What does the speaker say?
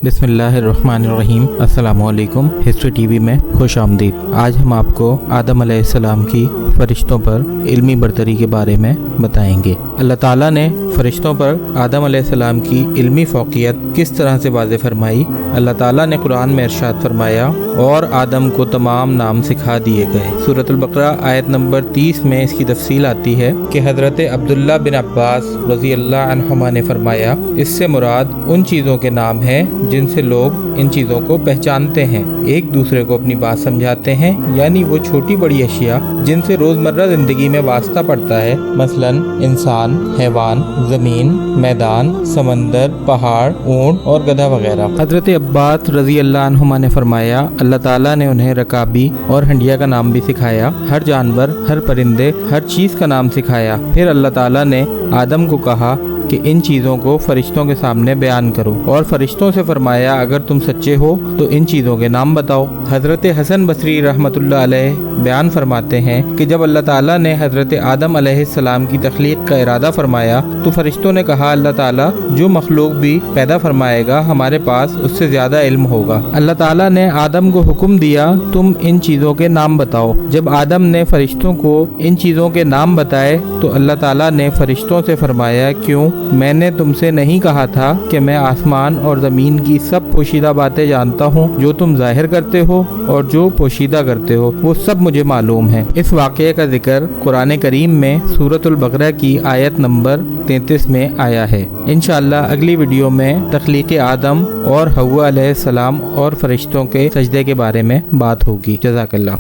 बिस्मिल्लाहिर्रहमानिर्रहीम। अस्सलामु अलैकुम। हिस्ट्री टीवी में खुश आमदीद। आज हम आपको आदम अलैहिस्सलाम की फरिश्तों पर इल्मी बरतरी के बारे में बताएंगे। अल्लाह ताला ने फरिश्तों पर आदम अलैहिस्सलाम की इल्मी फ़ौक़ियत किस तरह से वाज़े फरमाई। अल्लाह ताला ने कुरान में इरशाद फरमाया, और आदम को तमाम नाम सिखा दिए गए। सूरत अल-बक़रा आयत नंबर 30 में इसकी तफसील आती है कि हज़रत अब्दुल्ला बिन अब्बास रज़ी अल्लाह अन्हुमा ने फरमाया, इससे मुराद उन चीज़ों के नाम हैं जिनसे लोग इन चीज़ों को पहचानते हैं, एक दूसरे को अपनी बात समझाते हैं, यानी वो छोटी बड़ी अशिया जिनसे रोज़मर्रा ज़िंदगी में वास्ता पड़ता है, मसलन इंसान, हैवान, ज़मीन, मैदान, समंदर, पहाड़, ऊंट और गधा वगैरह। हज़रत अब्बास रज़ी अल्लाह अन्हुमा ने फरमाया, अल्लाह ताला ने उन्हें रकाबी और हंडिया का नाम भी सिखाया, हर जानवर, हर परिंदे, हर चीज़ का नाम सिखाया। फिर अल्लाह ताला ने आदम को कहा कि इन चीज़ों को फरिश्तों के सामने बयान करो, और फरिश्तों से फरमाया, अगर तुम सच्चे हो तो इन चीज़ों के नाम बताओ। हज़रत हसन बसरी रहमतुल्लाह अलैह बयान फरमाते हैं कि जब अल्लाह ताला ने हज़रत आदम अलैहिस्सलाम की तख्लीक का इरादा फरमाया तो फरिश्तों ने कहा, अल्लाह ताला जो मखलूक भी पैदा फरमाएगा हमारे पास उससे ज़्यादा इल्म होगा। अल्लाह ताला ने आदम को हुक्म दिया, तुम इन चीज़ों के नाम बताओ। जब आदम ने फरिश्तों को इन चीज़ों के नाम बताए तो अल्लाह ताला ने फरिश्तों से फरमाया, क्यों, मैंने तुमसे नहीं कहा था कि मैं आसमान और ज़मीन की सब पोशीदा बातें जानता हूँ? जो तुम जाहिर करते हो और जो पोशीदा करते हो वो सब मुझे मालूम है। इस वाक़े का जिक्र कुरान करीम में सूरत अल-बक़रा की आयत नंबर 33 में आया है। इंशाअल्लाह अगली वीडियो में तख्लीक़ आदम और हव्वा अलैहिस्सलाम और फरिश्तों के सजदे के बारे में बात होगी। जज़ाकल्लाह।